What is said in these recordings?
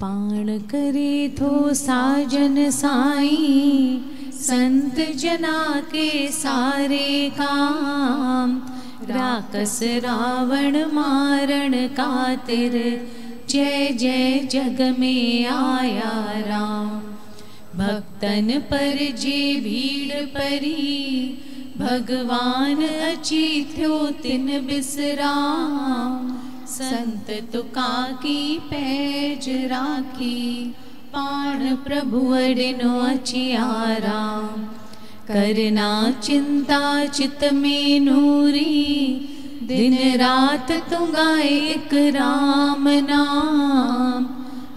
पाण करे थो साजन साईं, संत जना के सारे काम। राकस रावण मारण खातिर, जय जय जग में आया राम। भक्तन पर जे भीड़ परी, भगवान अची थियो तिन बिसराम। संत तुका की पैज राखी, पाण प्रभु अडिनो अची आराम। करना चिंता चित में नूरी, दिन रात तू गाए एक राम नाम।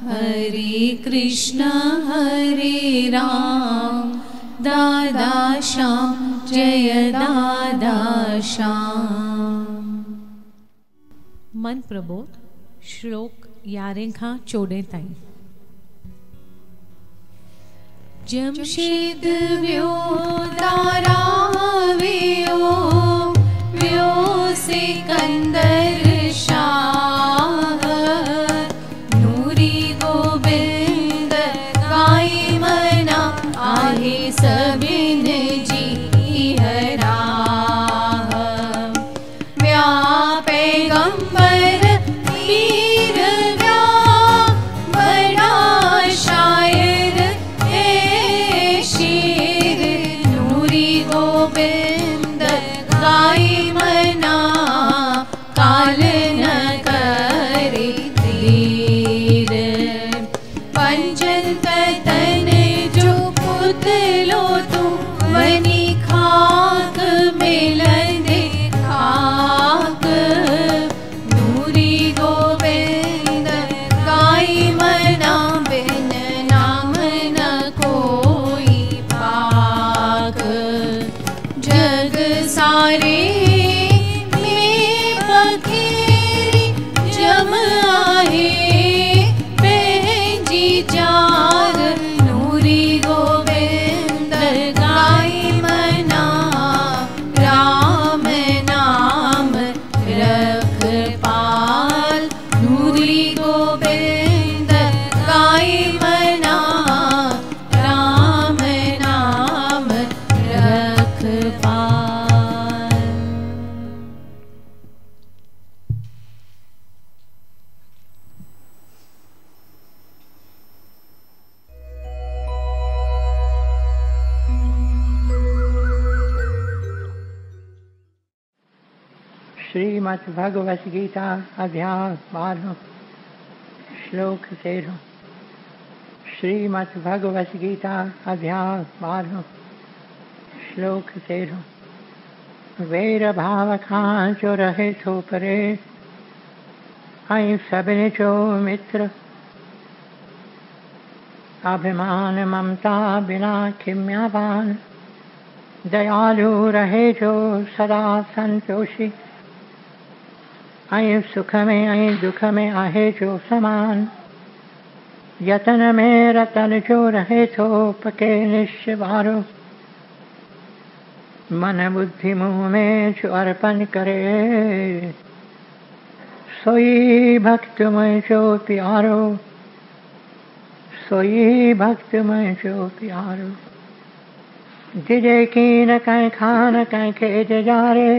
हरे कृष्ण हरे राम, दादा श्याम जय दादा श्याम। मन प्रबोध श्लोक 11 खां 14 ताईं। जमशेद व्यो दारा व्यो, व्यो सिकंदर शाह। नूरी गोविंद गाई मना, आहे सबिन जी हरा। व्या पैगंबर वीर व्या, बड़ा शायर है शेर। नूरी गोविंद गाई मना, काल न करे देर। पंचन तन जो पुतलो तू, वनी खाक मिलंदे खाक। नूरी गोविंद गाई मना, बिन नाम न कोई पाक। जग सारे में पखेरी, जम आहे पंहिंजी जार। नूरी गोविंद गाई मना, राम नाम रख पाल। नूरी गोविंद गाई मना, राम नाम रख पाल। श्रीमद् भगवत गीता अध्याय 12 श्लोक 13। श्रीमद् भगवत गीता अध्याय 12 श्लोक 13। वेर भाव खां जो रहे थो परे, ऐं सभिनी जो मित्र। अभिमान ममता बिना खिम्यावान, दयालु रहे जो सदा संतोषी। ऐं सुख में ऐं दुख में आहे जो समान, यतन में रतन जो रहे थो पके निश्चय वारो। मन बुद्धि मुँह में जो अर्पण करे, सोई भक्त मुझो प्यारो। सोई भक्त मुझो प्यारो। जिजे कीन कहीं खान कहीं खेज जारे,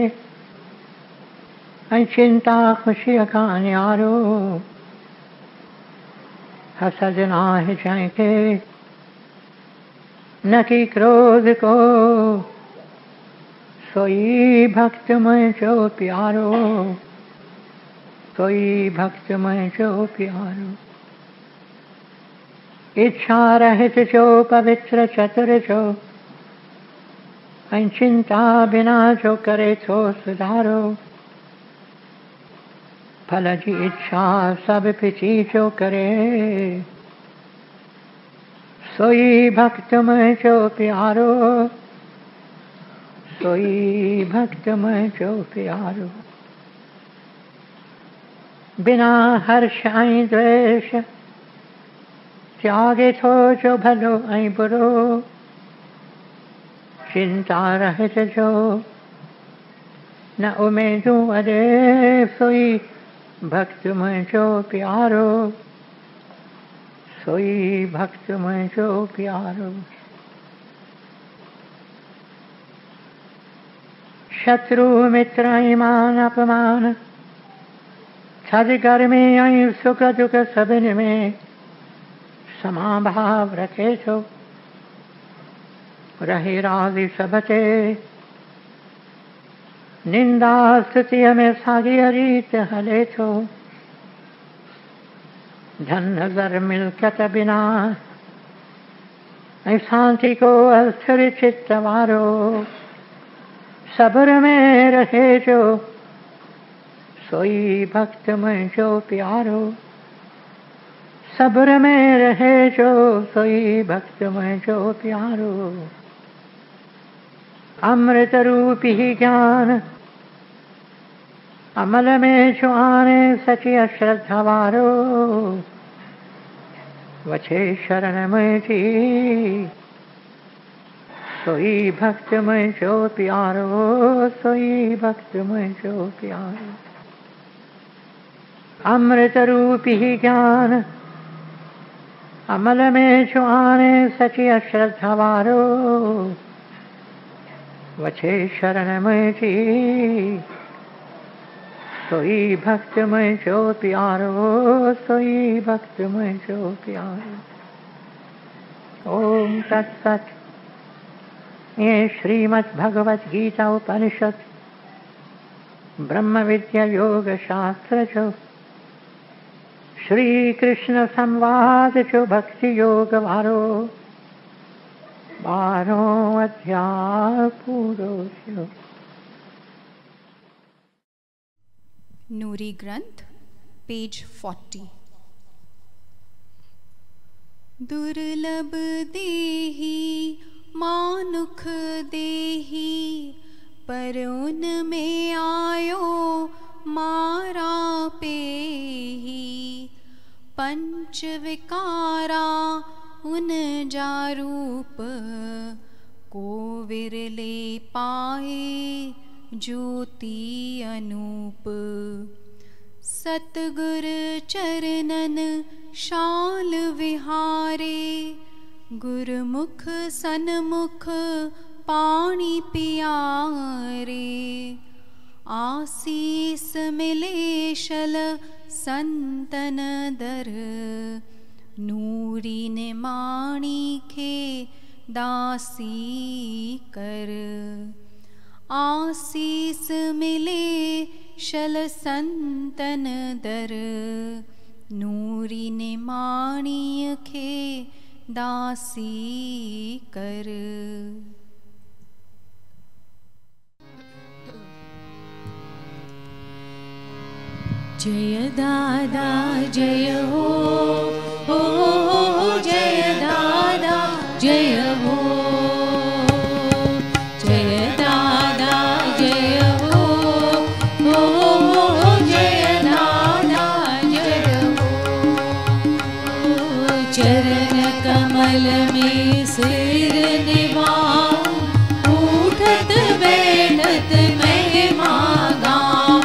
ऐं चिंता खुशी का न्यारो। हसद नाहि जंहिंखे, न कि क्रोध को, सोई भक्त मुझो प्यारो। सोई भक्त मुझो प्यारो। इच्छा रहित जो पवित्र चतुर जो, ऐं चिंता बिना जो करे थो सुधारो। फल जी इच्छा सब पिछी जो करे, सोई भक्त मुझो प्यारो। सोई भक्त मुझो प्यारो। बिना हर्ष ऐं द्वेष, त्यागे थो जो भलो ऐं बुरो। चिंता रहित जो, न उमेदूं अॾे। सोई भक्त मुझो प्यारो। सोई भक्त में जो प्यारो। शत्रु मित्र ईमान अपमान, छज गर्मी आई सुख दुख सबिन में समाभाव रखे छो। रहे राजी सबते निंदा स्तुति में सागी रीत हले छो। धन नजर मिलकत बिना शांति को अस्थिर चित्त वारो। सब्र में रहे जो सोई भक्त में जो प्यारो। सब्र में रहे जो सोई भक्त में जो प्यारो। अमृत रूपी ज्ञान अमल में जो आने सची अश्रद्धा वारो। वछे शरण में जी सोई भक्त में जो प्यारो। सोई भक्त में जो प्यारो। अमृत रूपी ज्ञान अमल में जो आने सची अश्रद्धा वारो। वछे शरण में जी सोई भक्त में जो प्यारो। सोई भक्त में जो प्यारो। ओम तत्सत। ये श्रीमद् भगवत गीता उपनिषद ब्रह्म विद्या योग शास्त्र जो श्री कृष्ण संवाद जो भक्ति योग वारो 12 अध्याय पूरो छो। नूरी ग्रंथ पेज 40। दुर्लभ देही मानुख देही, परउन में आयो मारा पेही। पंच विकारा उन जा रूप, को विरले पाए ज्योति अनूप। सतगुर चरणन शाल विहारे, गुरुमुख सन्मुख पानी पियारे। आसीस मिले शल संतन दर, नूरी ने माणिखे दासी कर। आसीस मिले शल संतन दर, नूरी ने माणिखे दासी कर। जय दादा जय हो, जय दादा जय हो। जय दादा जय हो, जय दादा जय हो। चरण कमल में सिर निभाऊं, उठत बैठत महिमा गाऊं।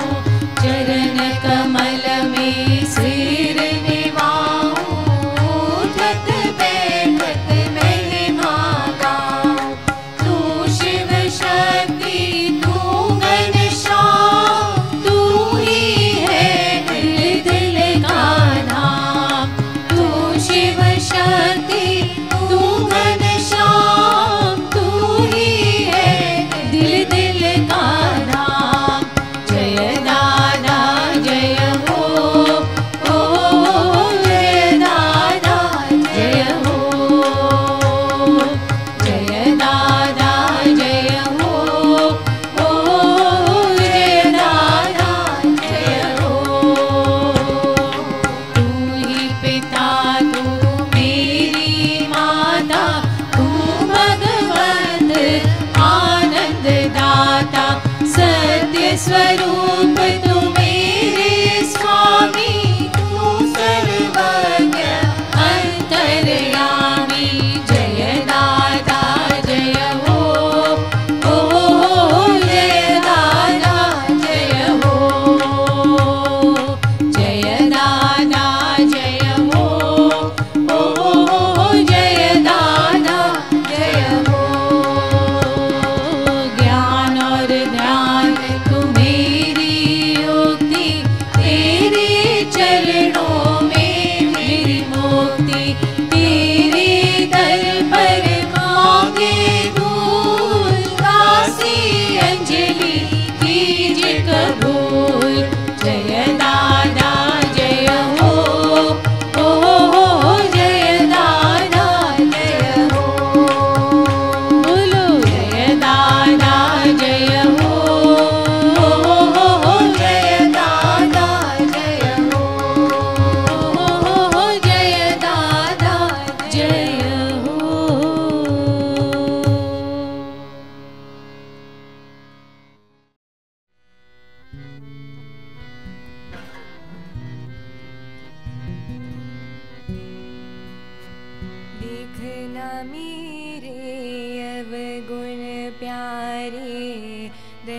चरण कमल में सिर निभाऊं, उठत बैठत महिमा गाऊं। तू शिव शक्ति तू घनश्याम, तू ही है दिल दिल का धाम। तू शिव शक्ति तू घनश्याम, तू ही है दिल दिल का धाम। जय दादा जय हो, जय दादा जय हो। जय दादा जय हो, जय दादा जय हो। तू ही पिता तू मेरी माता, तू भगवत आनंद दाता। सत्य स्वरूप तू मेरे स्वामी, तू सर्वज्ञ अंतर्यामी। जय दादा जय हो, जय दादा जय हो। जय दादा जय हो,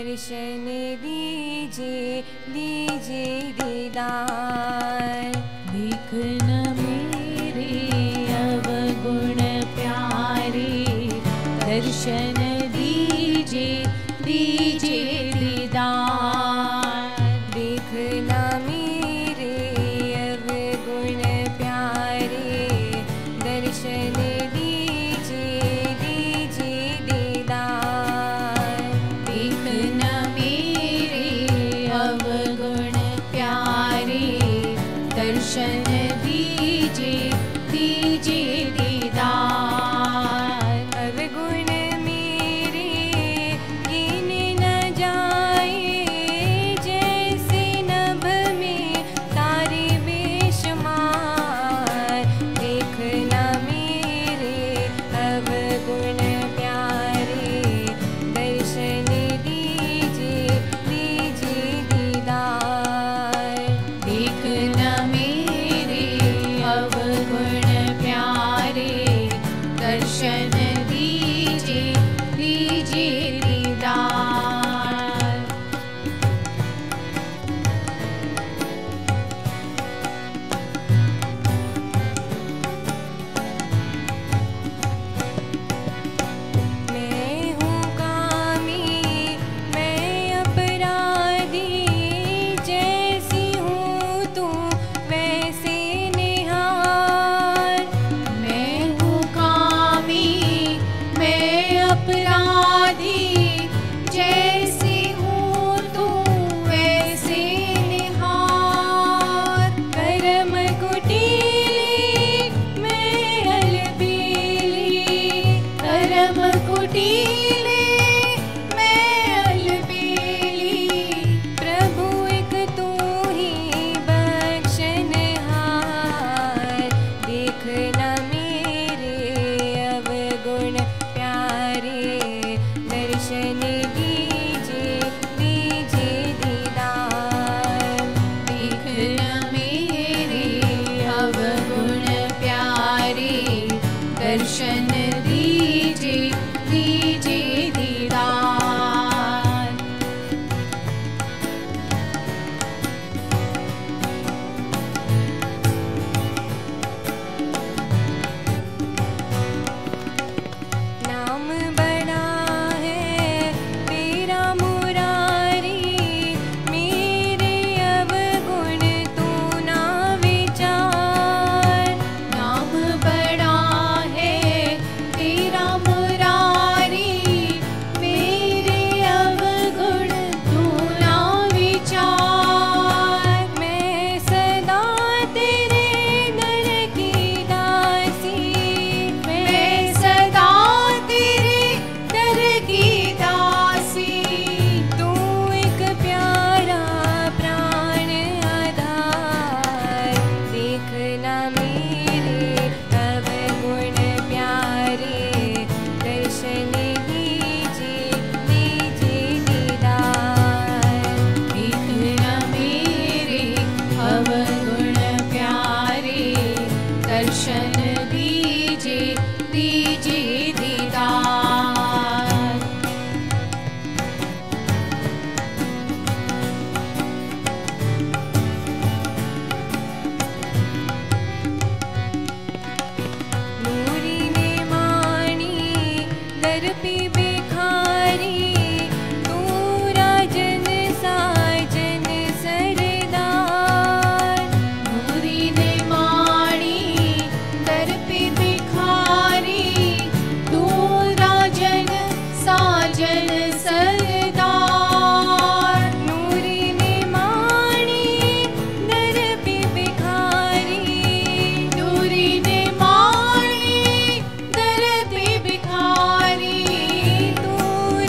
दर्शन दीजिए दीजिए दीदार। देखना मेरे अवगुण प्यारे, दर्शन दीजिए दीजिए दीदार। देखना मेरे अवगुण प्यारे, दर्शन दीजिए दीजिए दीदार। देखना मेरे अवगुण प्यारे, दर्शन दीजिए दीजिए दीदार। अवगुण मेरे गिन न जाए, जैसे नभ में तारे बेशुमार। देखना मेरे अवगुण प्यारे, दर्शन दीजिए दीजिए दीदार। देखना मेरे अवगुण प्यारे, दर्शन दीजिए दीजिए दीदार। मैं हूँ कामी मैं अपराधी, जैसी हूँ तू वैसे निहार। मैं हूँ कामी मैं अपराधी, जैसी हूँ तू वैसे निहार। कर्म कुटीली मैं अलबेली, कर्म कुटीले मैं अलबेली, प्रभु एक तू ही बख्शनहार। देखना मेरे अवगुण प्यारे, दर्शन दीजिए दीजिए दीदार। देखना मेरे अवगुण प्यारे, दर्शन दीजिए दीजिए दीदार। नाम बड़ा है तेरा मुरारी, मेरे अवगुण तू ना विचार। नाम बड़ा है तेरा मुरारी, मेरे अवगुण तू ना विचार। मैं सदा तेरे दर की दासी, मैं सदा तेरे दर की दासी। तू एक प्यारा प्राण आधार। देखना मेरे अवगुण प्यारे, दर्शन दीजिए दीजिए दीदार। देखना मेरे अवगुण प्यारे, दर्शन दीजिए दीजिए दीदार। नूरी ने माणी दर पे बेखारी, तू राजन साजन सरदार। नूरी ने माणी दर पे भिखारी, तू राजन साजन सरदार। नूरी ने माणी दर पे बेखारी, नूरी ने माणी दर पे भिखारी, तू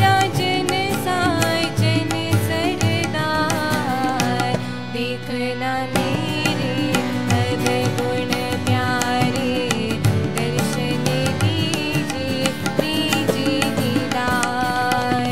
राजन साजन सरदार। देखना मेरे अवगुण प्यारे, दर्शन दीजिए दीजिए दीदार।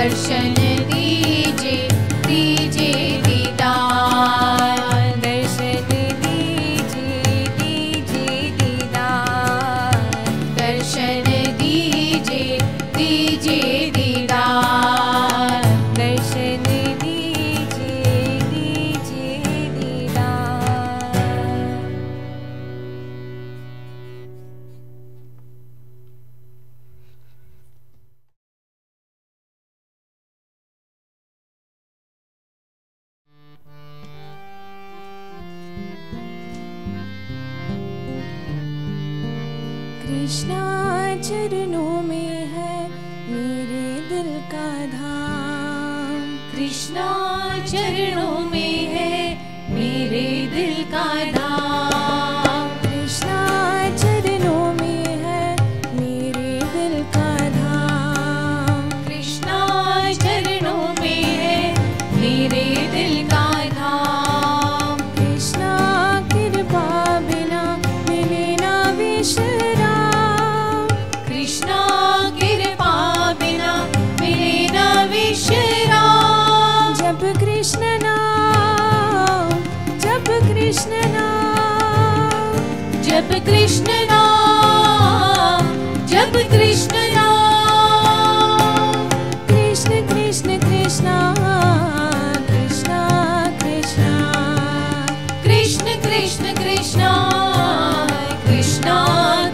दर्शन दीजिए दीजिए दीदार दर्शन दीजिए दीजिए दीदार दर्शन दीजिए दीजिए दीदार दर्शन दीजिए दीजिए दीदार। कृष्णा चरणों में है मेरे दिल का धाम कृष्णा चरणों में है मेरे दिल का धाम कृष्णा चरणों में है मेरे दिल का धाम कृष्णा चरणों में है मेरे दिल का धाम कृष्णा कृपा बिना मिले ना विश्राम कृष्णा कृपा बिना मिले ना विश्राम जब कृष्ण नाम जब कृष्ण नाम जब कृष्ण नाम जब कृष्ण नाम कृष्ण कृष्ण कृष्णा कृष्णा कृष्णा कृष्ण कृष्ण कृष्णा कृष्णा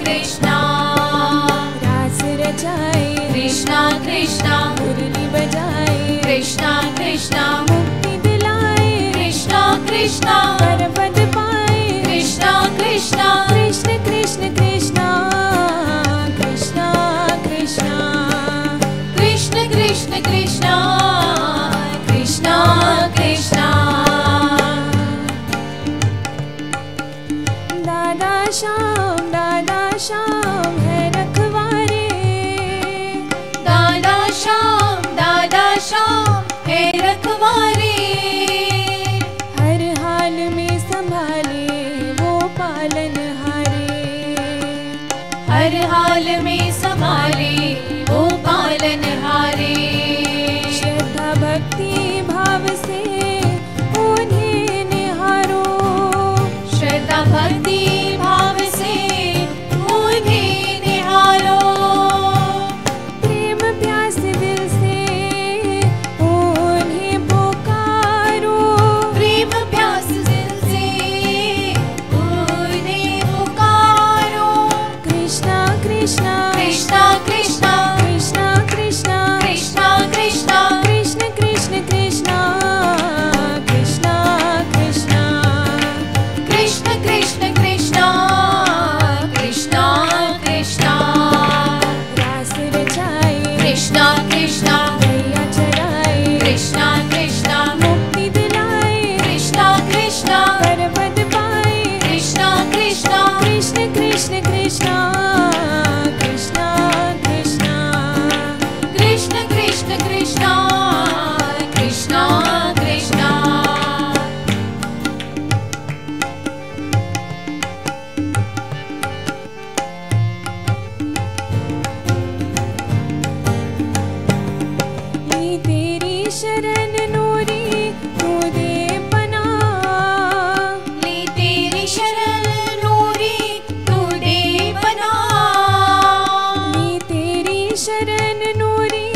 कृष्णा रास रचाए कृष्णा कृष्णा मुरली बजाए कृष्णा कृष्णा मुक्ति दिलाए कृष्णा कृष्णा परपद पाए कृष्णा कृष्णा कृष्ण कृष्ण कृष्णा कृष्णा कृष्णा कृष्ण कृष्ण कृष्णा कृष्णा कृष्णा दादा श्याम है रखवारे दादा श्याम है रखवारे हर हाल में संभाले वो पालनहारे हर हाल में संभाले वो पालनहारे श्रद्धा भक्ति भाव से उन्हें निहारो श्रद्धा भक्ति भाव से उन्हें निहारो प्रेम प्यास दिल से उन्हें पुकारो प्रेम प्यास दिल से उन्हें पुकारो कृष्णा कृष्णा कृष्णा कृष्णा कृष्णा कृष्णा कृष्णा कृष्णा कृष्ण कृष्ण कृष्णा कृष्णा कृष्णा कृष्ण कृष्ण कृष्णा कृष्णा कृष्णा रास रचाए कृष्णा कृष्णा गैया चराए कृष्णा कृष्णा मुक्ति दिलाए कृष्णा कृष्णा परपद पाए कृष्णा कृष्णा कृष्ण कृष्ण कृष्णा कृष्णा कृष्णा कृष्ण कृष्ण कृष्णा कृष्णा कृष्णा ली तेरी शरण नूरी तू दे पनाह ली तेरी शरण नूरी तू दे पनाह ली तेरी शरण नूरी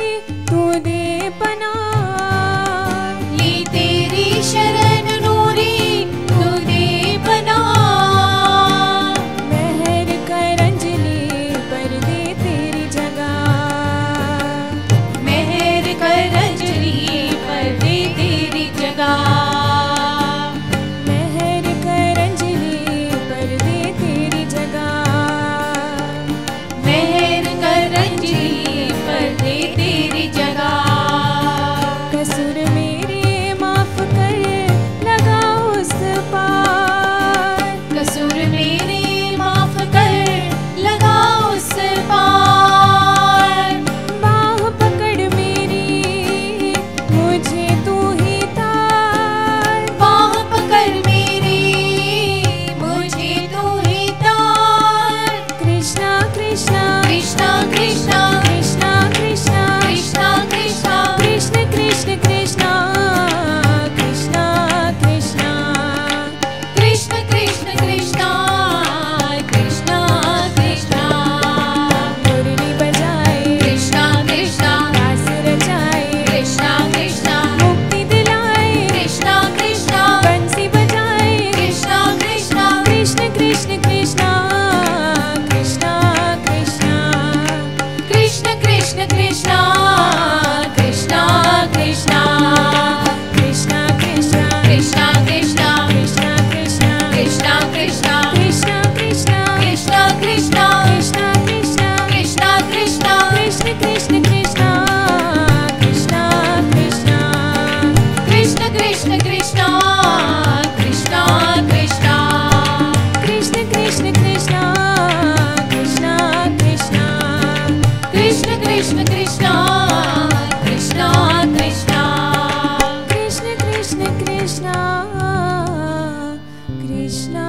तू दे पनाह ली तेरी शरण नूरी तू दे पनाह मेहर कर अंजलि पर दे तेरी जगह मेहर कर अंजलि पर दे तेरी जगह मेहर कर अंजलि पर दे तेरी जगह मेहर कर अंजलि पर दे तेरी जगह कसूर मेरे माफ कर लगा उस पार कसूर मेरे माफ कर लगा उस पार बाह पकड़ मेरी मुझे तू ही तार बाह पकड़ मेरी मुझे तू ही तार कृष्णा कृष्णा कृष्णा कृष्णा कृष्णा कृष्णा कृष्णा कृष्णा कृष्ण कृष्णा कृष्णा कृष्णा कृष्णा कृष्णा कृष्णा कृष्णा कृष्णा कृष्णा कृष्णा कृष्णा कृष्णा कृष्णा कृष्णा कृष्णा कृष्णा कृष्णा कृष्णा कृष्ण कृष्ण कृष्णा कृष्णा कृष्णा कृष्ण कृष्ण कृष्णा कृष्णा कृष्णा कृष्ण कृष्ण कृष्णा कृष्णा कृष्णा कृष्ण कृष्ण कृष्णा कृष्णा कृष्णा कृष्ण कृष्ण कृष्णा कृष्णा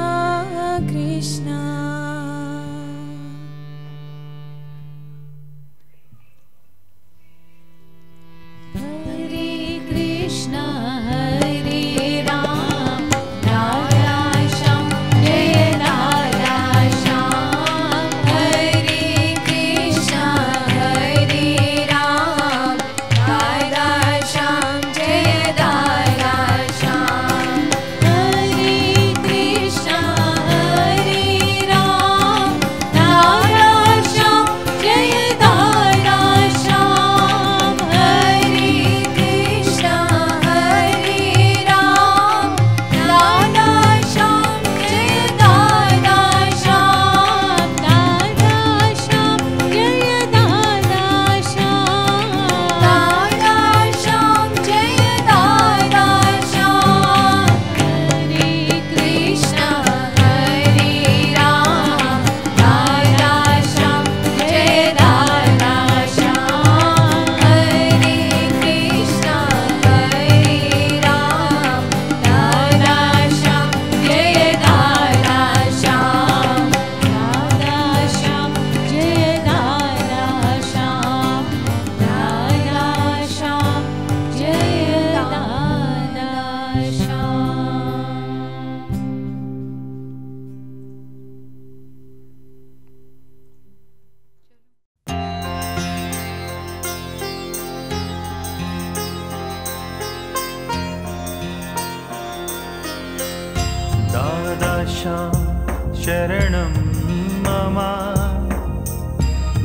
कृष्णा हरे कृष्णा हरे राम राधा श्याम जय राधा श्याम हरे कृष्णा हरे राम राधा श्याम जय राधा श्याम हरे कृष्णा हरे राम राधा श्याम जय राधा श्याम हरे कृष्णा हरे राम राधा श्याम जय राधा श्याम राधा श्याम जय राधा श्याम राधा श्याम जय राधा श्याम हरे कृष्णा हरे राम राधा श्याम जय राधा श्याम हरे कृष्णा हरे राम राधा श्याम जय राधा श्याम राधा श्याम जय राधा श्याम राधा श्याम जय राधा श्याम दादा श्याम शरणं मम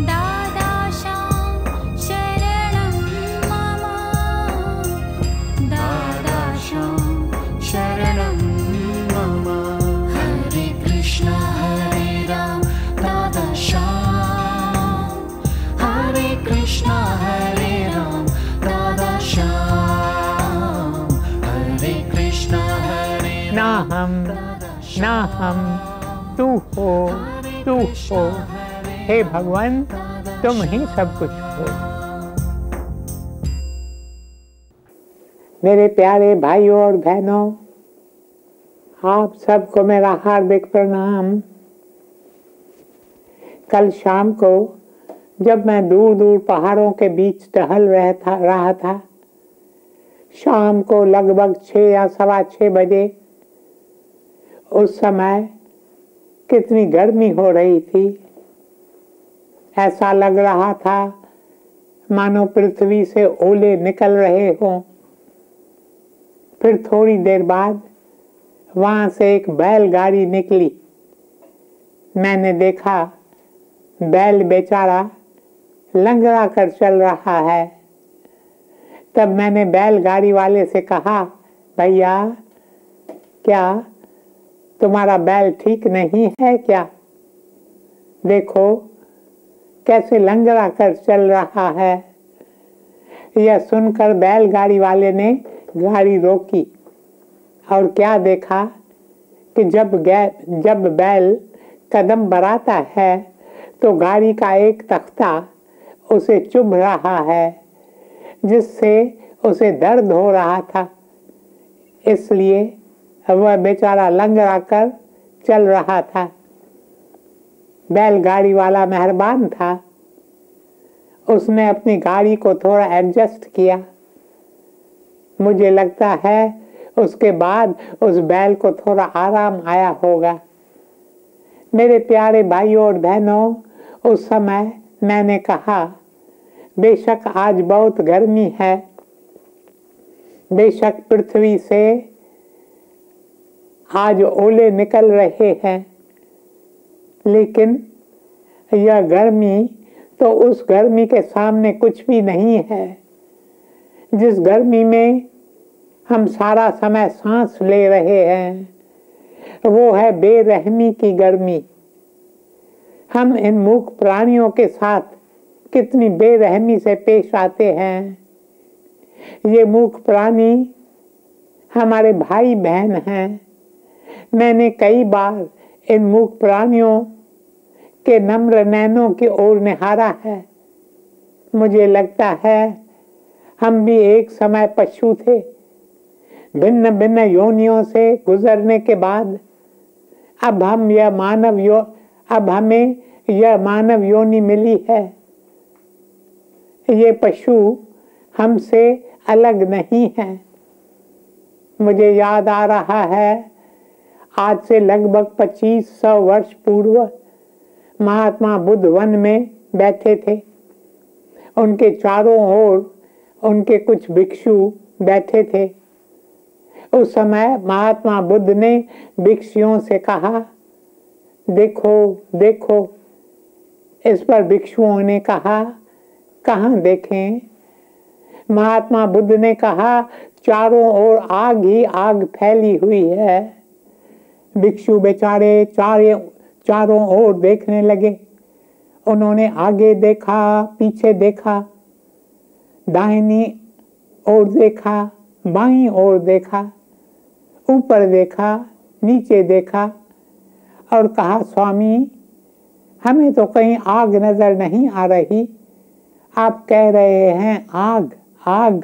दादा श्याम शरणं मम दादा श्याम शरणं मम हरे कृष्णा हरे राम दादा श्याम हरे कृष्णा हरे राम दादा श्याम हरे कृष्णा हरे ना हम तू हो हे भगवान तुम ही सब कुछ हो। मेरे प्यारे भाइयों और बहनों, आप सबको मेरा हार्दिक प्रणाम। कल शाम को जब मैं दूर दूर पहाड़ों के बीच टहल रहा था, शाम को लगभग 6 या 6:15 बजे, उस समय कितनी गर्मी हो रही थी। ऐसा लग रहा था मानो पृथ्वी से ओले निकल रहे हों। फिर थोड़ी देर बाद वहां से एक बैलगाड़ी निकली। मैंने देखा बैल बेचारा लंगड़ा कर चल रहा है। तब मैंने बैलगाड़ी वाले से कहा, भैया क्या तुम्हारा बैल ठीक नहीं है क्या? देखो कैसे लंगड़ा कर चल रहा है। यह सुनकर बैलगाड़ी वाले ने गाड़ी रोकी और क्या देखा कि जब बैल कदम बढ़ाता है तो गाड़ी का एक तख्ता उसे चुभ रहा है, जिससे उसे दर्द हो रहा था। इसलिए वह बेचारा लंगड़ा कर चल रहा था। बैलगाड़ी वाला मेहरबान था, उसने अपनी गाड़ी को थोड़ा एडजस्ट किया। मुझे लगता है उसके बाद उस बैल को थोड़ा आराम आया होगा। मेरे प्यारे भाइयों और बहनों, उस समय मैंने कहा, बेशक आज बहुत गर्मी है, बेशक पृथ्वी से आज ओले निकल रहे हैं, लेकिन यह गर्मी तो उस गर्मी के सामने कुछ भी नहीं है। जिस गर्मी में हम सारा समय सांस ले रहे हैं वो है बेरहमी की गर्मी। हम इन मूक प्राणियों के साथ कितनी बेरहमी से पेश आते हैं। ये मूक प्राणी हमारे भाई बहन हैं। मैंने कई बार इन मूक प्राणियों के नम्र नैनों की ओर निहारा है। मुझे लगता है हम भी एक समय पशु थे। भिन्न भिन्न योनियों से गुजरने के बाद अब हमें यह मानव योनि मिली है। ये पशु हमसे अलग नहीं है। मुझे याद आ रहा है आज से लगभग 2500 वर्ष पूर्व महात्मा बुद्ध वन में बैठे थे। उनके चारों ओर उनके कुछ भिक्षु बैठे थे। उस समय महात्मा बुद्ध ने भिक्षुओं से कहा, देखो देखो। इस पर भिक्षुओं ने कहा, कहाँ देखें? महात्मा बुद्ध ने कहा, चारों ओर आग ही आग फैली हुई है। भिक्षु बेचारे चारों ओर देखने लगे। उन्होंने आगे देखा, पीछे देखा, दाहिनी ओर देखा, बाईं ओर देखा, ऊपर देखा, नीचे देखा और कहा, स्वामी हमें तो कहीं आग नजर नहीं आ रही। आप कह रहे हैं आग आग,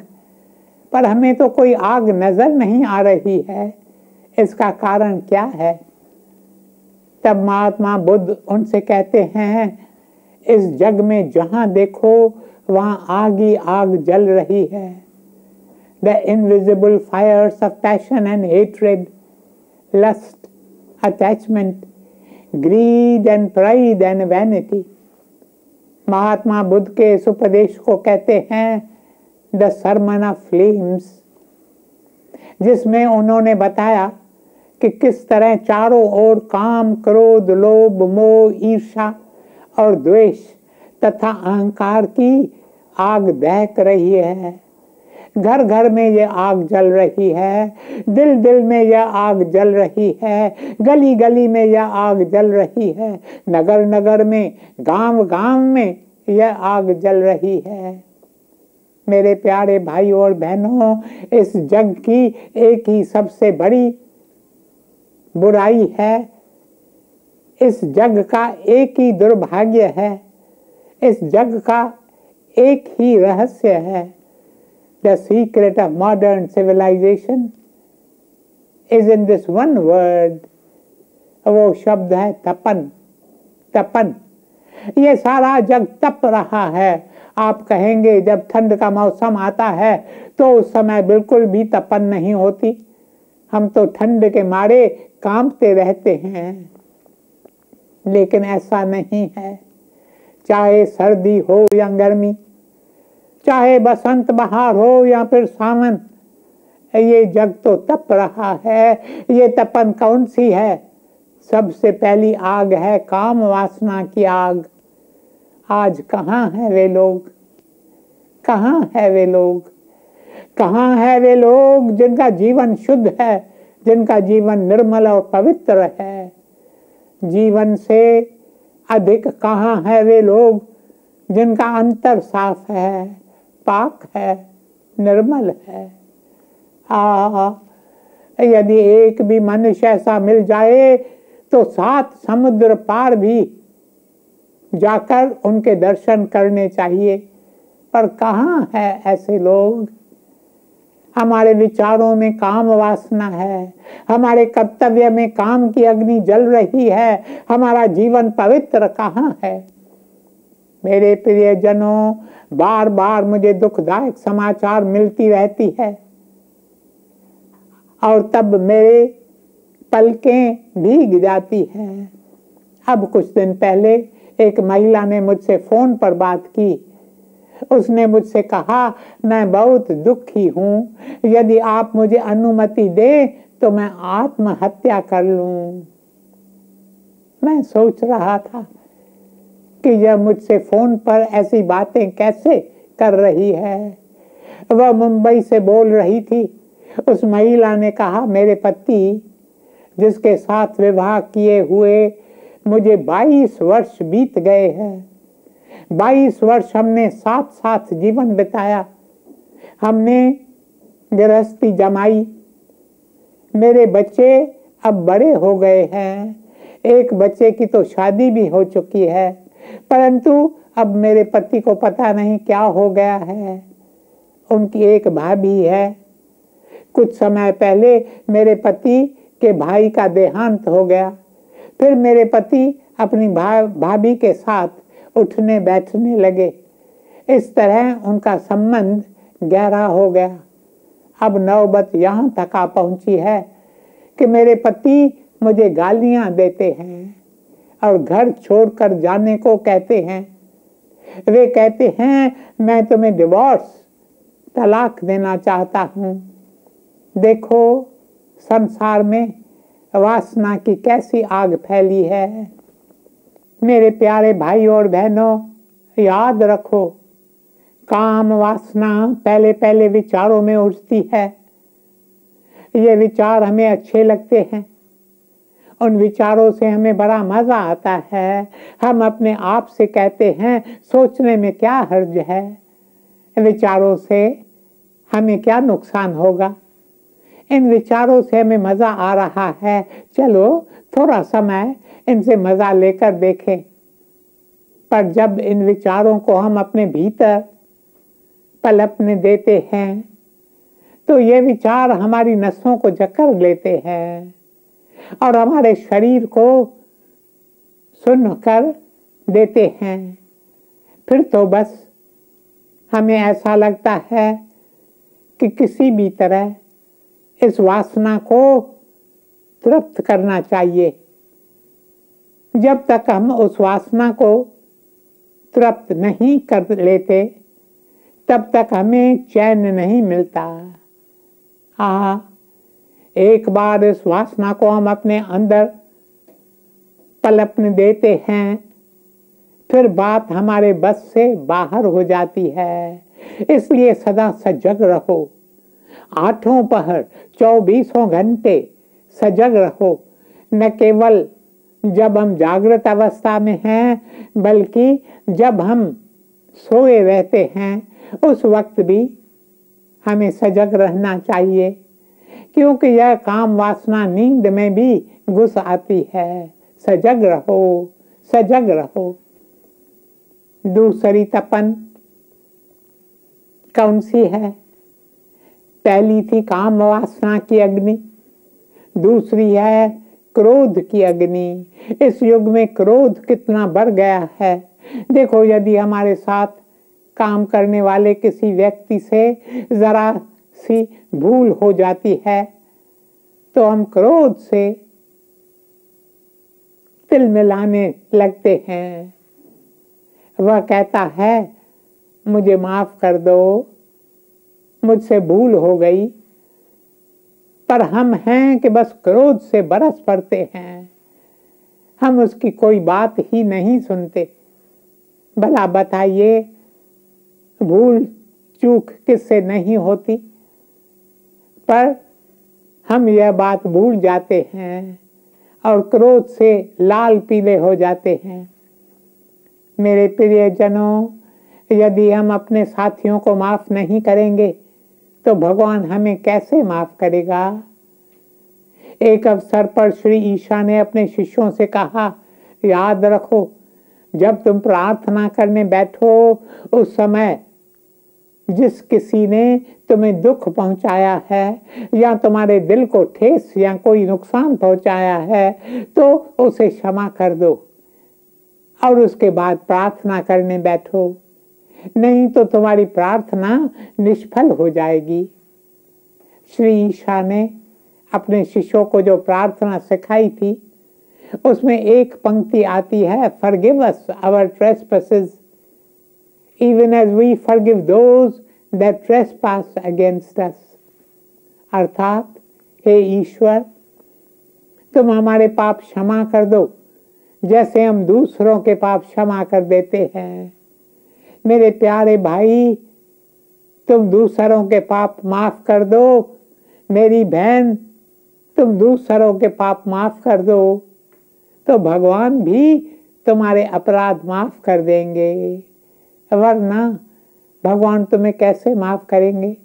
पर हमें तो कोई आग नजर नहीं आ रही है। इसका कारण क्या है? तब महात्मा बुद्ध उनसे कहते हैं, इस जग में जहां देखो वहां आग ही आग जल रही है। The invisible fires of passion and hatred, lust, attachment, greed and pride and vanity. Mahatma Buddha के इस उपदेश को कहते हैं द सरमन ऑफ फ्लेम्स, जिसमें उन्होंने बताया कि किस तरह चारों ओर काम, क्रोध, लोभ, मोह, ईर्ष्या और द्वेष तथा अहंकार की आग दहक रही है। घर घर में यह आग जल रही है, दिल दिल में यह आग जल रही है, गली गली में यह आग जल रही है, नगर नगर में, गांव गांव में यह आग जल रही है। मेरे प्यारे भाइयों और बहनों, इस जग की एक ही सबसे बड़ी बुराई है। इस जग का एक ही दुर्भाग्य है। इस जग का एक ही रहस्य है। The secret of modern civilization is in this one word. वो शब्द है तपन। तपन। ये सारा जग तप रहा है। आप कहेंगे जब ठंड का मौसम आता है तो उस समय बिल्कुल भी तपन नहीं होती। हम तो ठंड के मारे कांपते रहते हैं। लेकिन ऐसा नहीं है। चाहे सर्दी हो या गर्मी, चाहे बसंत बहार हो या फिर सावन, ये जग तो तप रहा है। ये तपन कौन सी है? सबसे पहली आग है काम वासना की आग। आज कहाँ है वे लोग? कहाँ है वे लोग? कहाँ है वे लोग जिनका जीवन शुद्ध है, जिनका जीवन निर्मल और पवित्र है? जीवन से अधिक कहाँ है वे लोग जिनका अंतर साफ है, पाक है, निर्मल है? यदि एक भी मनुष्य ऐसा मिल जाए तो 7 समुद्र पार भी जाकर उनके दर्शन करने चाहिए। पर कहाँ है ऐसे लोग? हमारे विचारों में काम वासना है, हमारे कर्तव्य में काम की अग्नि जल रही है, हमारा जीवन पवित्र कहाँ है? मेरे प्रियजनों, बार बार मुझे दुखदायक समाचार मिलती रहती है और तब मेरे पलकें भीग जाती हैं। अब कुछ दिन पहले एक महिला ने मुझसे फोन पर बात की। उसने मुझसे कहा, मैं बहुत दुखी हूँ, यदि आप मुझे अनुमति दें तो मैं आत्महत्या कर लूं। मैं सोच रहा था कि यह मुझसे फोन पर ऐसी बातें कैसे कर रही है। वह मुंबई से बोल रही थी। उस महिला ने कहा, मेरे पति जिसके साथ विवाह किए हुए मुझे 22 वर्ष बीत गए हैं। 22 वर्ष हमने साथ साथ जीवन बिताया। हमने गृहस्थी जमाई। मेरे बच्चे अब बड़े हो गए हैं। एक बच्चे की तो शादी भी हो चुकी है, परंतु अब मेरे पति को पता नहीं क्या हो गया है। उनकी एक भाभी है। कुछ समय पहले मेरे पति के भाई का देहांत हो गया। फिर मेरे पति अपनी भाभी के साथ उठने बैठने लगे। इस तरह उनका संबंध गहरा हो गया। अब नौबत यहाँ तक आ पहुंची है कि मेरे पति मुझे गालियां देते हैं और घर छोड़कर जाने को कहते हैं। वे कहते हैं, मैं तुम्हें डिवोर्स, तलाक देना चाहता हूँ। देखो संसार में वासना की कैसी आग फैली है। मेरे प्यारे भाई और बहनों, याद रखो, काम वासना पहले पहले विचारों में उठती है। ये विचार हमें अच्छे लगते हैं। उन विचारों से हमें बड़ा मजा आता है। हम अपने आप से कहते हैं, सोचने में क्या हर्ज है, विचारों से हमें क्या नुकसान होगा। इन विचारों से हमें मजा आ रहा है, चलो थोड़ा समय इनसे मजा लेकर देखें। पर जब इन विचारों को हम अपने भीतर पलपने देते हैं तो ये विचार हमारी नसों को जकड़ लेते हैं और हमारे शरीर को सुन्न कर देते हैं। फिर तो बस हमें ऐसा लगता है कि किसी भी तरह इस वासना को तृप्त करना चाहिए। जब तक हम उस वासना को तृप्त नहीं कर लेते तब तक हमें चैन नहीं मिलता। एक बार इस वासना को हम अपने अंदर पलपने देते हैं, फिर बात हमारे बस से बाहर हो जाती है। इसलिए सदा सजग रहो। 8 पहर 24 घंटे सजग रहो। न केवल जब हम जागृत अवस्था में हैं, बल्कि जब हम सोए रहते हैं उस वक्त भी हमें सजग रहना चाहिए, क्योंकि यह काम वासना नींद में भी घुस आती है। सजग रहो, सजग रहो। दूसरी तपन कौन सी है? पहली थी काम वासना की अग्नि, दूसरी है क्रोध की अग्नि। इस युग में क्रोध कितना बढ़ गया है। देखो, यदि हमारे साथ काम करने वाले किसी व्यक्ति से जरा सी भूल हो जाती है तो हम क्रोध से तिल मिलाने लगते हैं। वह कहता है, मुझे माफ कर दो, मुझसे भूल हो गई। पर हम हैं कि बस क्रोध से बरस पड़ते हैं। हम उसकी कोई बात ही नहीं सुनते। भला बताइए, भूल चूक किससे नहीं होती? पर हम यह बात भूल जाते हैं और क्रोध से लाल पीले हो जाते हैं। मेरे प्रियजनों, यदि हम अपने साथियों को माफ नहीं करेंगे तो भगवान हमें कैसे माफ करेगा? एक अवसर पर श्री ईशा ने अपने शिष्यों से कहा, याद रखो, जब तुम प्रार्थना करने बैठो उस समय जिस किसी ने तुम्हें दुख पहुंचाया है या तुम्हारे दिल को ठेस या कोई नुकसान पहुंचाया है तो उसे क्षमा कर दो और उसके बाद प्रार्थना करने बैठो। नहीं तो तुम्हारी प्रार्थना निष्फल हो जाएगी। श्री ईशा ने अपने शिष्यों को जो प्रार्थना सिखाई थी उसमें एक पंक्ति आती है, forgive us our trespasses even as we forgive those that trespass against us। अर्थात, हे ईश्वर, तुम हमारे पाप क्षमा कर दो जैसे हम दूसरों के पाप क्षमा कर देते हैं। मेरे प्यारे भाई, तुम दूसरों के पाप माफ कर दो। मेरी बहन, तुम दूसरों के पाप माफ कर दो तो भगवान भी तुम्हारे अपराध माफ कर देंगे, वरना भगवान तुम्हें कैसे माफ करेंगे।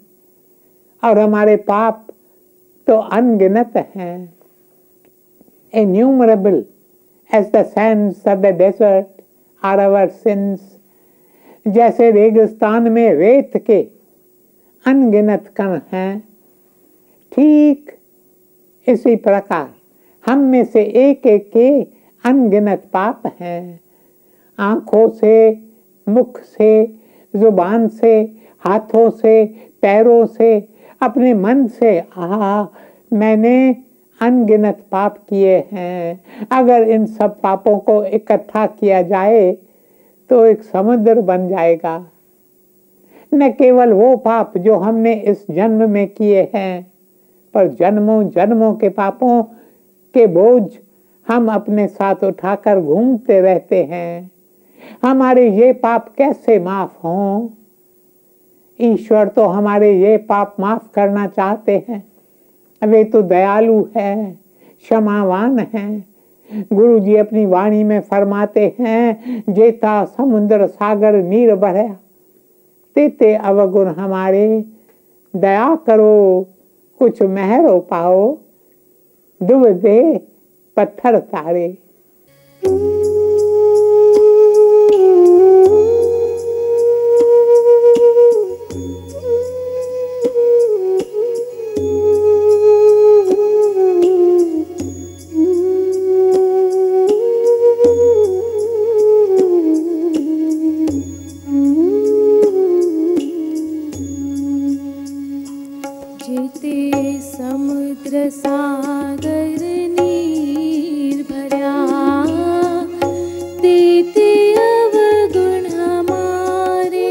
और हमारे पाप तो अनगिनत हैं, innumerable as the sands of the desert are our sins। जैसे रेगिस्तान में रेत के अनगिनत कण हैं, ठीक इसी प्रकार हम में से एक एक के अनगिनत पाप हैं। आंखों से, मुख से, जुबान से, हाथों से, पैरों से, अपने मन से, मैंने अनगिनत पाप किए हैं। अगर इन सब पापों को इकट्ठा किया जाए तो एक समुद्र बन जाएगा। न केवल वो पाप जो हमने इस जन्म में किए हैं, पर जन्मों जन्मों के पापों के बोझ हम अपने साथ उठाकर घूमते रहते हैं। हमारे ये पाप कैसे माफ हों? ईश्वर तो हमारे ये पाप माफ करना चाहते हैं। वे तो दयालु हैं, क्षमावान हैं। गुरु जी अपनी वाणी में फरमाते हैं, जेता समुद्र सागर नीर भरया, तेते अवगुण हमारे, दया करो कुछ मेहरो पाओ, डूब दे पत्थर तारे। समुद्र सागर नीर भरा, देते अवगुण हमारे,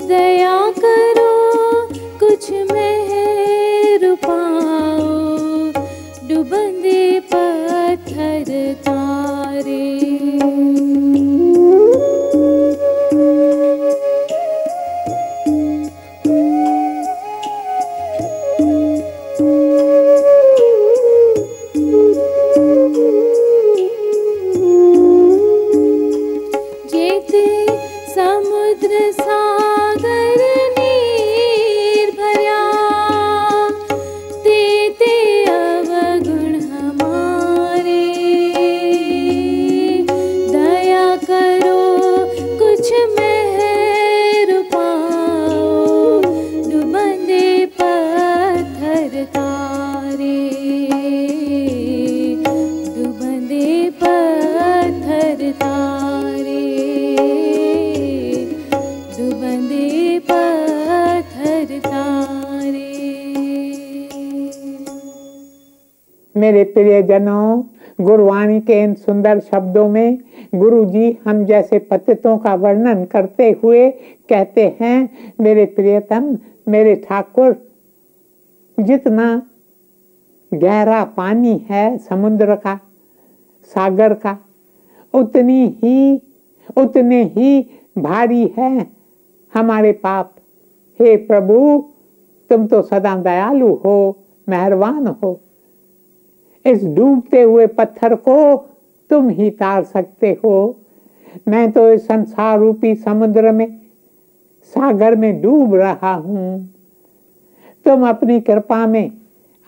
दया करो कुछ मेहर पाओ, डूबंदे पत्थर तारे। मेरे प्रियजनों, गुरुवाणी के इन सुंदर शब्दों में गुरु जी हम जैसे पतितों का वर्णन करते हुए कहते हैं, मेरे प्रियतम, मेरे ठाकुर, जितना गहरा पानी है समुद्र का, सागर का, उतने ही भारी है हमारे पाप। हे प्रभु, तुम तो सदा दयालु हो, मेहरबान हो। इस डूबते हुए पत्थर को तुम ही तार सकते हो। मैं तो इस संसार रूपी समुद्र में, सागर में डूब रहा हूं। तुम अपनी कृपा में,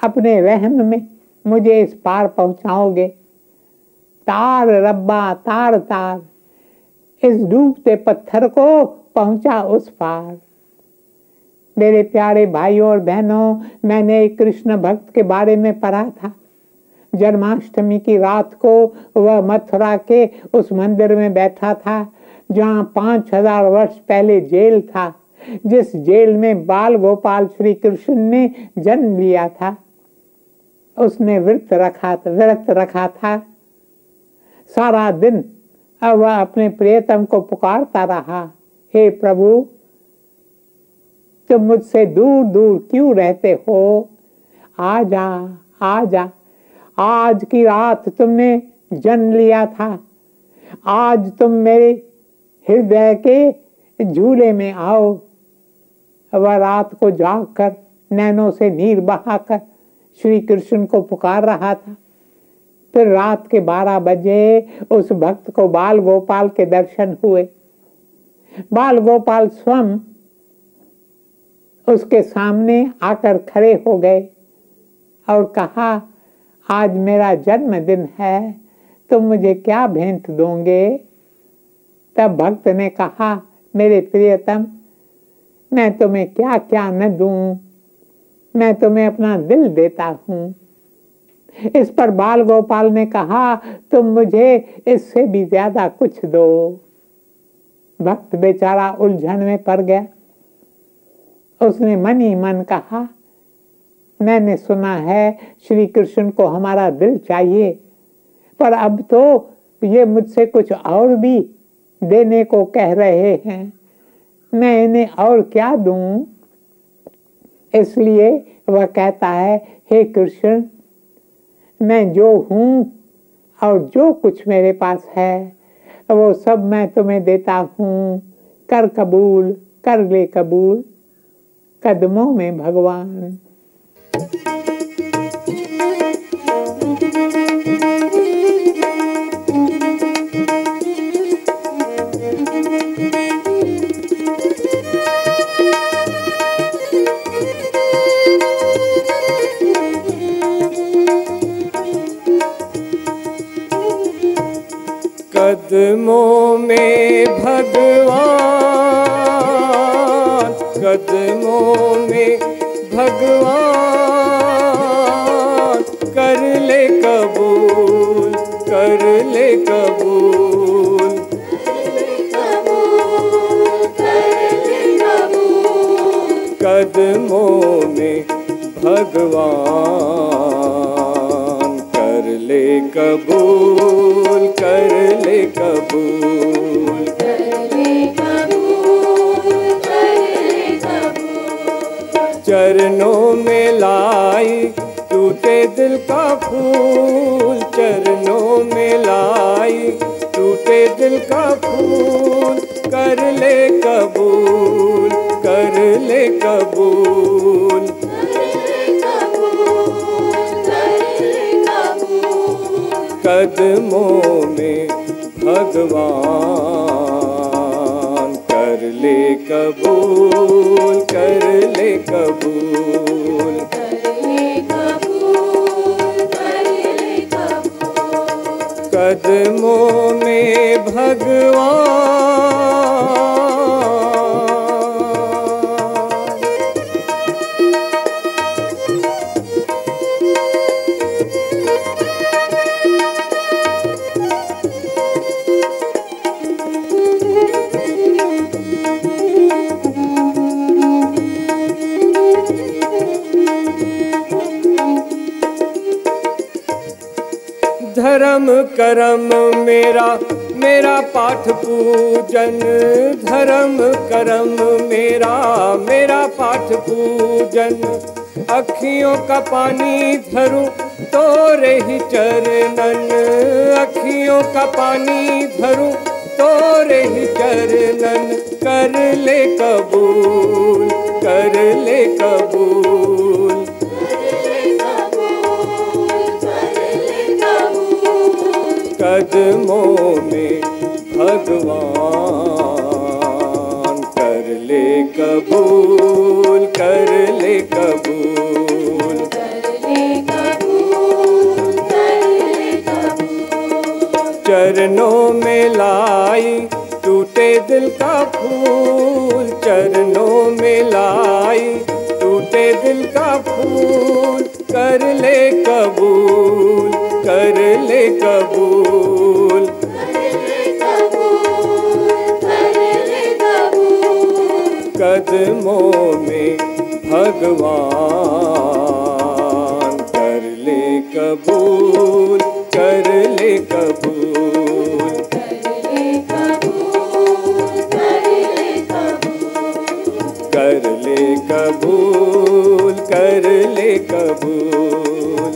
अपने रहम में मुझे इस पार पहुंचाओगे। तार रब्बा, तार तार, इस डूबते पत्थर को पहुंचा उस पार। मेरे प्यारे भाइयों और बहनों, मैंने एक कृष्ण भक्त के बारे में पढ़ा था। जन्माष्टमी की रात को वह मथुरा के उस मंदिर में बैठा था जहाँ 5000 वर्ष पहले जेल था, जिस जेल में बाल गोपाल श्री कृष्ण ने जन्म लिया था। उसने व्रत रखा था। सारा दिन अब वह अपने प्रियतम को पुकारता रहा, हे प्रभु, तुम मुझसे दूर दूर क्यों रहते हो? आजा, आजा, आज की रात तुमने जन्म लिया था, आज तुम मेरे हृदय के झूले में आओ। वह रात को जागकर नैनों से नीर बहाकर श्री कृष्ण को पुकार रहा था। फिर रात के 12 बजे उस भक्त को बाल गोपाल के दर्शन हुए। बाल गोपाल स्वयं उसके सामने आकर खड़े हो गए और कहा, आज मेरा जन्मदिन है, तुम मुझे क्या भेंट दोगे? तब भक्त ने कहा, मेरे प्रियतम, मैं तुम्हें क्या क्या न दूं, मैं तुम्हें अपना दिल देता हूं। इस पर बाल गोपाल ने कहा, तुम मुझे इससे भी ज्यादा कुछ दो। भक्त बेचारा उलझन में पड़ गया। उसने मन ही मन कहा, मैंने सुना है श्री कृष्ण को हमारा दिल चाहिए, पर अब तो ये मुझसे कुछ और भी देने को कह रहे हैं, मैं इन्हें और क्या दूं? इसलिए वह कहता है, हे कृष्ण, मैं जो हूं और जो कुछ मेरे पास है वो सब मैं तुम्हें देता हूं, कर कबूल, कर ले कबूल, कदमों में भगवान। कदमों में भगवान, कदमों में भगवान, कर ले कबूल, कर ले कबूल, कदमों में भगवान, कर ले कबूल, कर ले कबूल, चरणों में लाई टूटे दिल का फूल, चरणों में लाई टूटे दिल का फूल, कर ले कबूल, कर ले कबूल, कदमों में भगवान, कर ले कबूल, कर ले कबूल, कदमों में भगवान। धर्म करम मेरा, मेरा पाठ पूजन, धर्म करम मेरा, मेरा पाठ पूजन, अखियों का पानी धरूं तोरे ही चरणन, अखियों का पानी धरूं तोरे ही चरणन, कर ले कबूल, कर ले कबूल, कदमों में भगवान, कर ले कबूल, कर ले कबूल, चरणों में लाई टूटे दिल का फूल, चरणों में लाई टूटे दिल का फूल, कर ले कबूल, कर ले कबूल, कदमों में भगवान, कर ले कबूल, कर ले कबूल, कर ले कबूल, कर ले कबूल,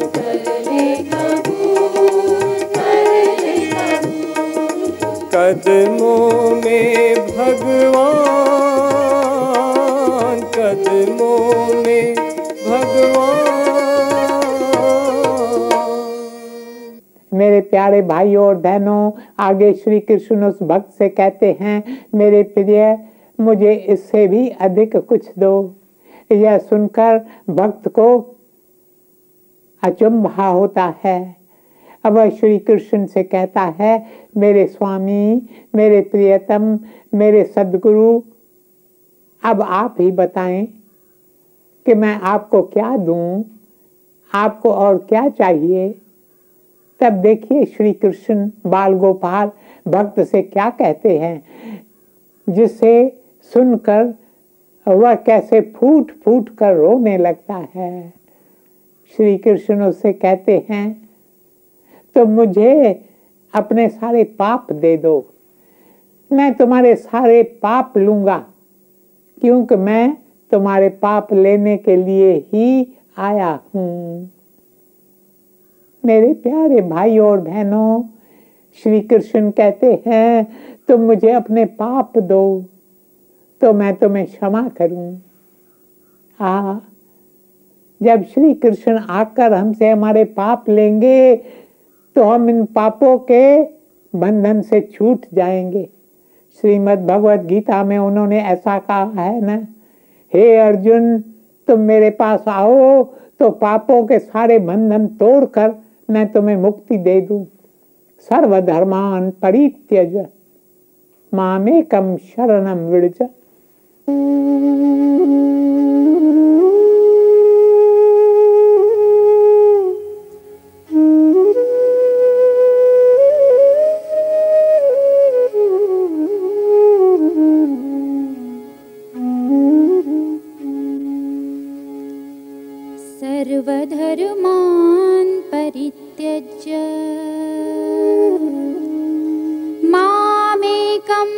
प्यारे भाइयों और बहनों, आगे श्री कृष्ण उस भक्त से कहते हैं, मेरे प्रिय मुझे इससे भी अधिक कुछ दो। यह सुनकर भक्त को अचंभा होता है। अब श्री कृष्ण से कहता है, मेरे स्वामी, मेरे प्रियतम, मेरे सद्गुरु, अब आप ही बताएं कि मैं आपको क्या दूं, आपको और क्या चाहिए। तब देखिए श्री कृष्ण बाल गोपाल भक्त से क्या कहते हैं, जिसे सुनकर वह कैसे फूट फूट कर रोने लगता है। श्री कृष्ण उससे कहते हैं, तो मुझे अपने सारे पाप दे दो, मैं तुम्हारे सारे पाप लूंगा, क्योंकि मैं तुम्हारे पाप लेने के लिए ही आया हूं। मेरे प्यारे भाइयों और बहनों, श्री कृष्ण कहते हैं, तुम मुझे अपने पाप दो तो मैं तुम्हें क्षमा करूं। जब श्री कृष्ण आकर हमसे हमारे पाप लेंगे तो हम इन पापों के बंधन से छूट जाएंगे। श्रीमद् भगवत गीता में उन्होंने ऐसा कहा है ना, हे अर्जुन, तुम मेरे पास आओ तो पापों के सारे बंधन तोड़कर मैं तुम्हें मुक्ति दे दूं। सर्वधर्मान परित्यज मामेकम शरणम व्रज। सर्वधर्मान् परित्यज्य मामेकं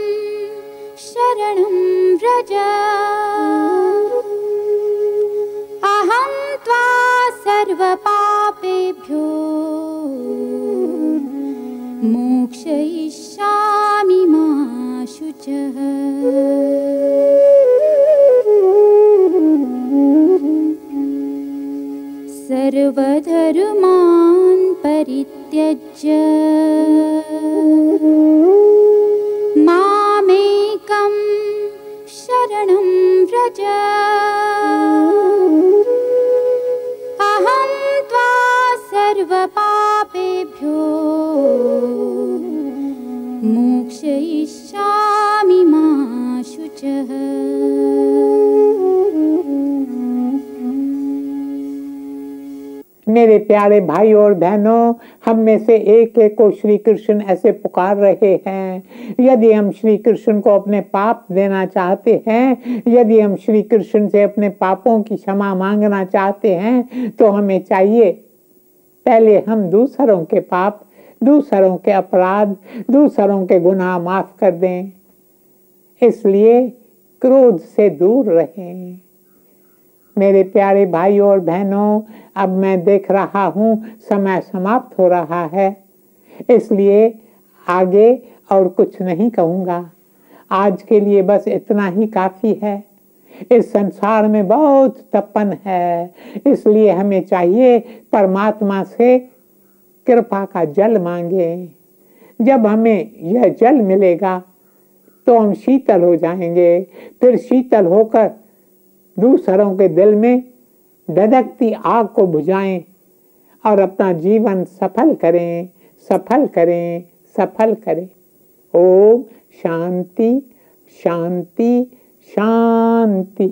शरणं व्रज। अहं त्वा सर्वपापेभ्यो मोक्षयिष्यामि मा शुचः। सर्वधर्मान् परित्यज्य मामेकं शरणं व्रज। अहं त्वा सर्वपापेभ्यो मोक्षयिष्यामि मा शुचः। मेरे प्यारे भाई और बहनों, हम में से एक एक को श्री कृष्ण ऐसे पुकार रहे हैं। यदि हम श्री कृष्ण को अपने पाप देना चाहते हैं, यदि हम श्री कृष्ण से अपने पापों की क्षमा मांगना चाहते हैं, तो हमें चाहिए पहले हम दूसरों के पाप, दूसरों के अपराध, दूसरों के गुनाह माफ कर दें। इसलिए क्रोध से दूर रहें। मेरे प्यारे भाइयों और बहनों, अब मैं देख रहा हूँ समय समाप्त हो रहा है, इसलिए आगे और कुछ नहीं कहूँगा। आज के लिए बस इतना ही काफी है। इस संसार में बहुत तपन है, इसलिए हमें चाहिए परमात्मा से कृपा का जल मांगे। जब हमें यह जल मिलेगा तो हम शीतल हो जाएंगे। फिर शीतल होकर दूसरों के दिल में धधकती आग को बुझाएं और अपना जीवन सफल करें, सफल करें, सफल करें। ओम शांति शांति शांति।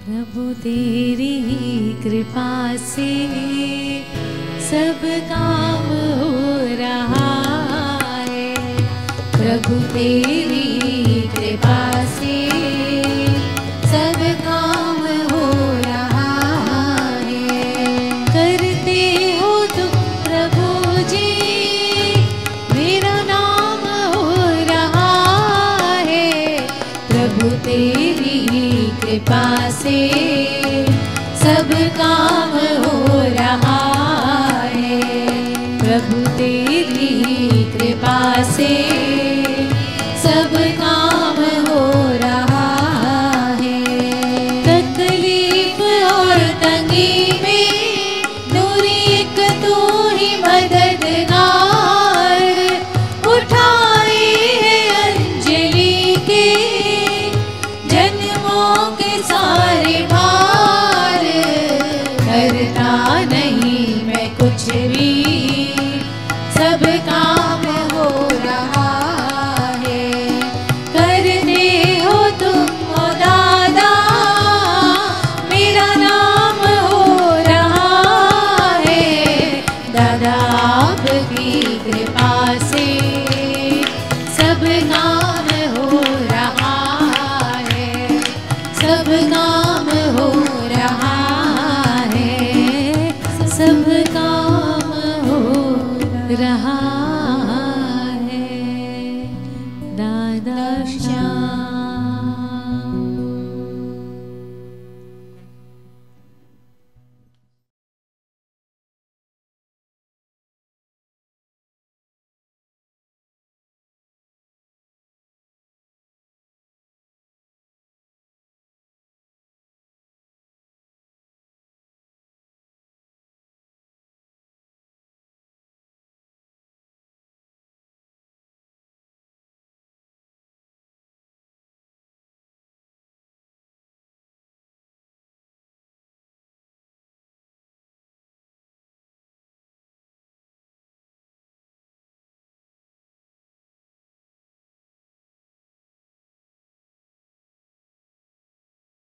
प्रभु तेरी कृपा से सब काम हो रहा है। प्रभु तेरी कृपा से सब काम हो रहा है। करते हो तेरी कृपा से सब काम हो रहा है। प्रभु तेरी कृपा से सब काम हो रहा है। तकलीफ और तंगी में दूरी एक तू ही मददगार, उठाए है अंजलि के जन्मों के सारे भार। करता नहीं मैं कुछ भी, सब काम हो रहा है। करते हो तुम ओ दादा, मेरा नाम हो रहा है। दादा आपकी कृपा से सब काम हो रहा है। सब काम हो रहा है। सब काम हो रहा है। दादा श्याम।